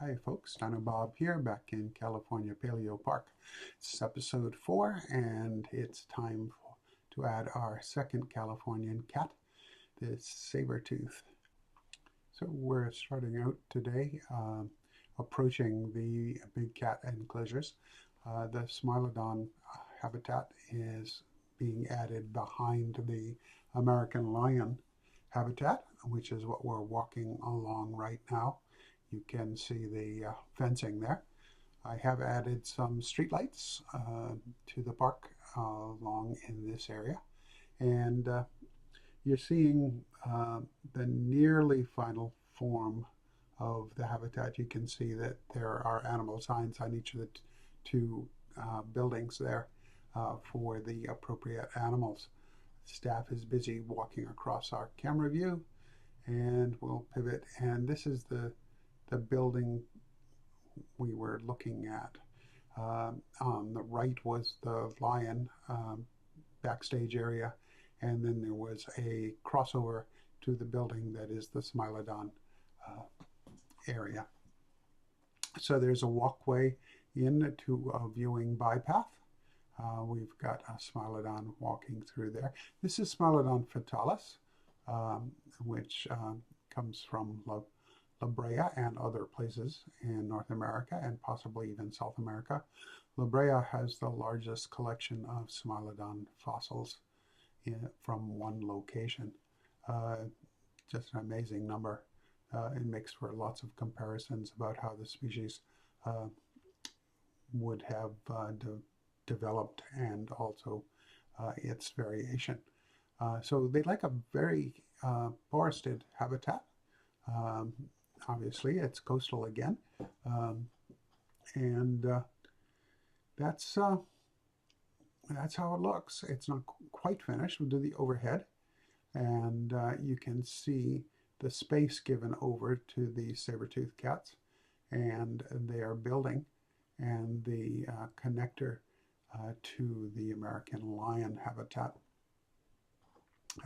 Hi folks, Dino Bob here, back in California Paleopark. It's episode 4 and it's time to add our second Californian cat, this Sabertooth. So we're starting out today approaching the big cat enclosures. The Smilodon habitat is being added behind the American lion habitat, which is what we're walking along right now. You can see the fencing there. I have added some streetlights to the park along in this area. And you're seeing the nearly final form of the habitat. You can see that there are animal signs on each of the two buildings there for the appropriate animals. Staff is busy walking across our camera view, and we'll pivot. And this is the building we were looking at. On the right was the lion backstage area, and then there was a crossover to the building that is the Smilodon area. So there's a walkway into a viewing bypath. We've got a Smilodon walking through there. This is Smilodon fatalis, which comes from La Brea and other places in North America and possibly even South America. La Brea has the largest collection of Smilodon fossils from one location. Just an amazing number. It makes for lots of comparisons about how the species would have developed and also its variation. So they like a very forested habitat. Obviously, it's coastal again, and that's how it looks. It's not quite finished. We'll do the overhead, and you can see the space given over to the saber-tooth cats, and they are building, and the connector to the American lion habitat.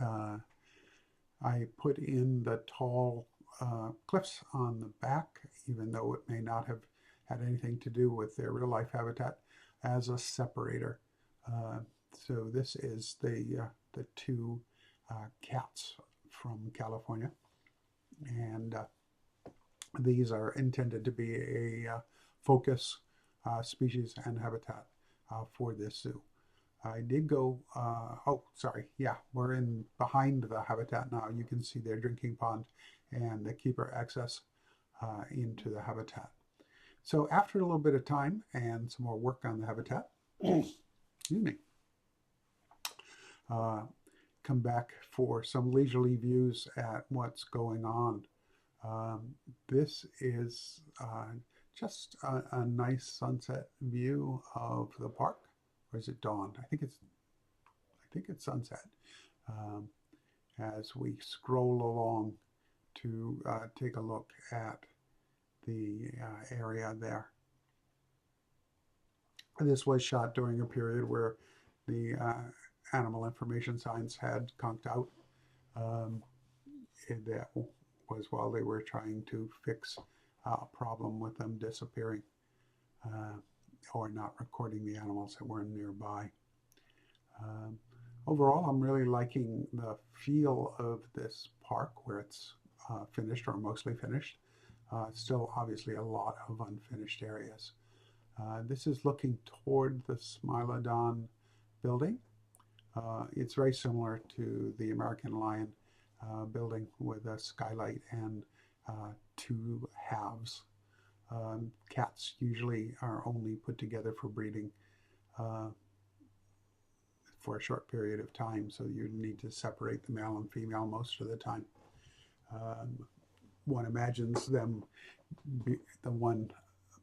I put in the tall cliffs on the back, even though it may not have had anything to do with their real life habitat, as a separator. So this is the two cats from California, and these are intended to be a focus species and habitat for this zoo. I did go, oh, sorry, yeah, we're in behind the habitat now. You can see their drinking pond and the keeper access into the habitat. So after a little bit of time and some more work on the habitat, excuse me, come back for some leisurely views at what's going on. This is just a nice sunset view of the park. Or is it dawn? I think it's sunset. As we scroll along to take a look at the area there. This was shot during a period where the animal information signs had conked out. That was while they were trying to fix a problem with them disappearing or not recording the animals that were nearby. Overall, I'm really liking the feel of this park where it's finished or mostly finished. Still, obviously, a lot of unfinished areas. This is looking toward the Smilodon building. It's very similar to the American lion building with a skylight and two halves. Cats usually are only put together for breeding for a short period of time, so you need to separate the male and female most of the time. One imagines them, the one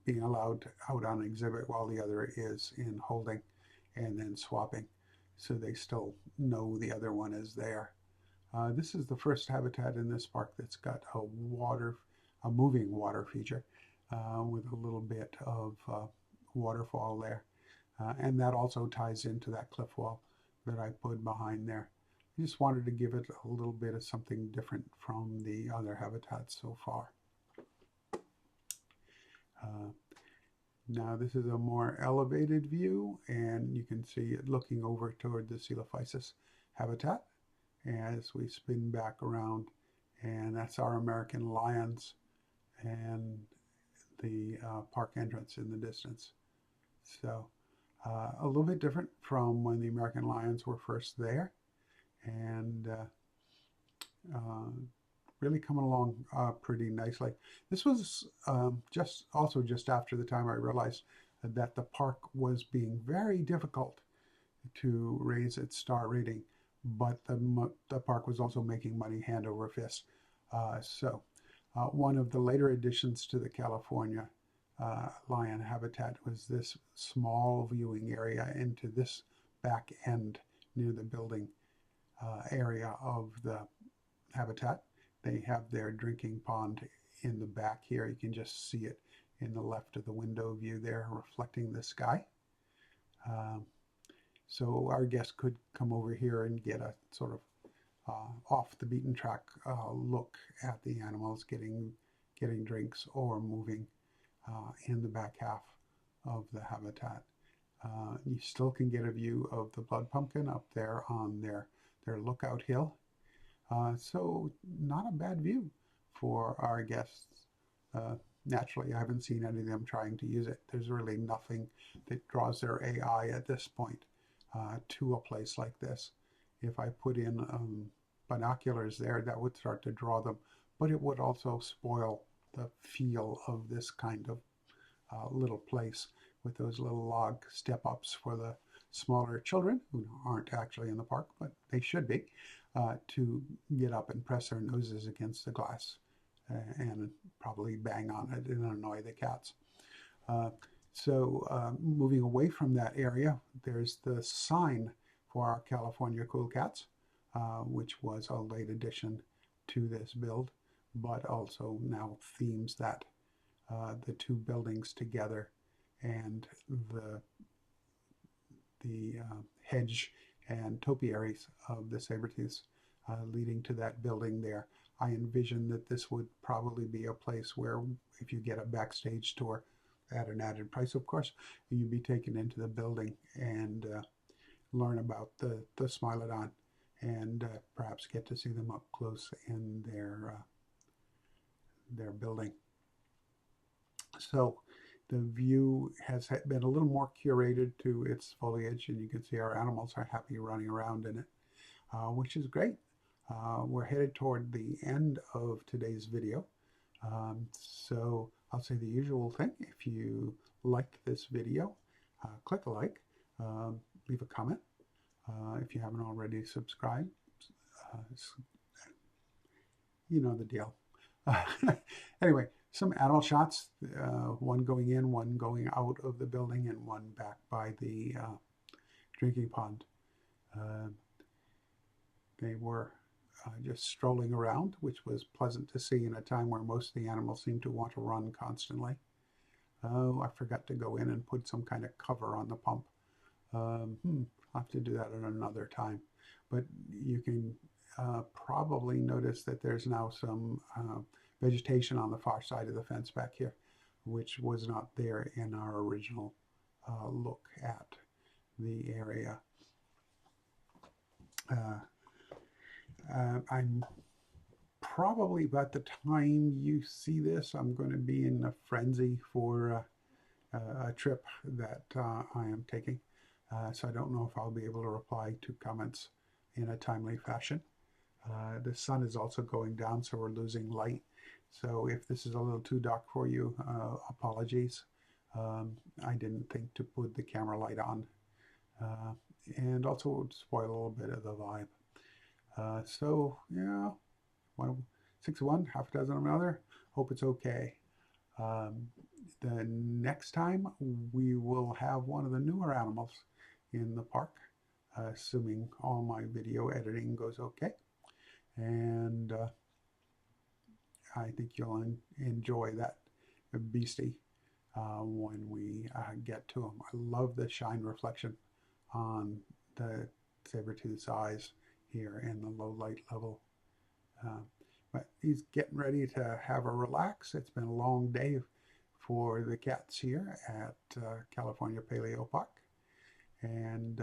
being allowed out on exhibit while the other is in holding, and then swapping, so they still know the other one is there. This is the first habitat in this park that's got a moving water feature with a little bit of waterfall there. And that also ties into that cliff wall that I put behind there. I just wanted to give it a little bit of something different from the other habitats so far. Now this is a more elevated view, and you can see it looking over toward the Coelophysis habitat as we spin back around, and that's our American lions and the park entrance in the distance. So a little bit different from when the American lions were first there, and uh, really coming along pretty nicely. This was just after the time I realized that the park was being very difficult to raise its star rating, but the park was also making money hand over fist. One of the later additions to the California lion habitat was this small viewing area into this back end near the building area of the habitat. They have their drinking pond in the back here. You can just see it in the left of the window view there, reflecting the sky. So our guests could come over here and get a sort of off the beaten track look at the animals getting drinks or moving in the back half of the habitat. You still can get a view of the blood pumpkin up there on their lookout hill. So not a bad view for our guests. Naturally, I haven't seen any of them trying to use it. There's really nothing that draws their AI at this point to a place like this. If I put in binoculars there, that would start to draw them, but it would also spoil the feel of this kind of little place with those little log step-ups for the smaller children who aren't actually in the park, but they should be, to get up and press their noses against the glass and probably bang on it and annoy the cats. Moving away from that area, there's the sign for our California Cool Cats, which was a late addition to this build, but also now themes that the two buildings together and the hedge and topiaries of the Sabertooths leading to that building there. I envision that this would probably be a place where, if you get a backstage tour at an added price, of course, you'd be taken into the building and learn about the Smilodon and perhaps get to see them up close in their building. So the view has been a little more curated to its foliage, and you can see our animals are happy running around in it, which is great. We're headed toward the end of today's video. So I'll say the usual thing. If you liked this video, click a like, leave a comment. If you haven't already subscribed, you know the deal. Anyway, some animal shots, one going in, one going out of the building, and one back by the drinking pond. They were just strolling around, which was pleasant to see in a time where most of the animals seem to want to run constantly. Oh, I forgot to go in and put some kind of cover on the pump. I'll have to do that at another time. But you can probably notice that there's now some vegetation on the far side of the fence back here, which was not there in our original look at the area. I'm probably, by the time you see this, I'm going to be in a frenzy for a trip that I am taking. So I don't know if I'll be able to reply to comments in a timely fashion. The sun is also going down, so we're losing light. So if this is a little too dark for you, apologies. I didn't think to put the camera light on. And also it would spoil a little bit of the vibe. So yeah, 6 of one, half a dozen of another. Hope it's okay. The next time we will have one of the newer animals in the park, assuming all my video editing goes okay. And I think you'll enjoy that beastie when we get to him. I love the shine reflection on the Sabertooth's eyes here in the low light level. But he's getting ready to have a relax. It's been a long day for the cats here at California Paleopark. And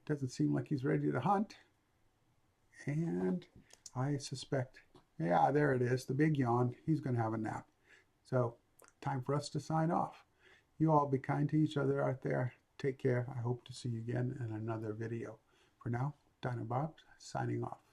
doesn't seem like he's ready to hunt. And I suspect, yeah, there it is, the big yawn. He's going to have a nap. So time for us to sign off. You all be kind to each other out there. Take care. I hope to see you again in another video. For now, Dino Bob signing off.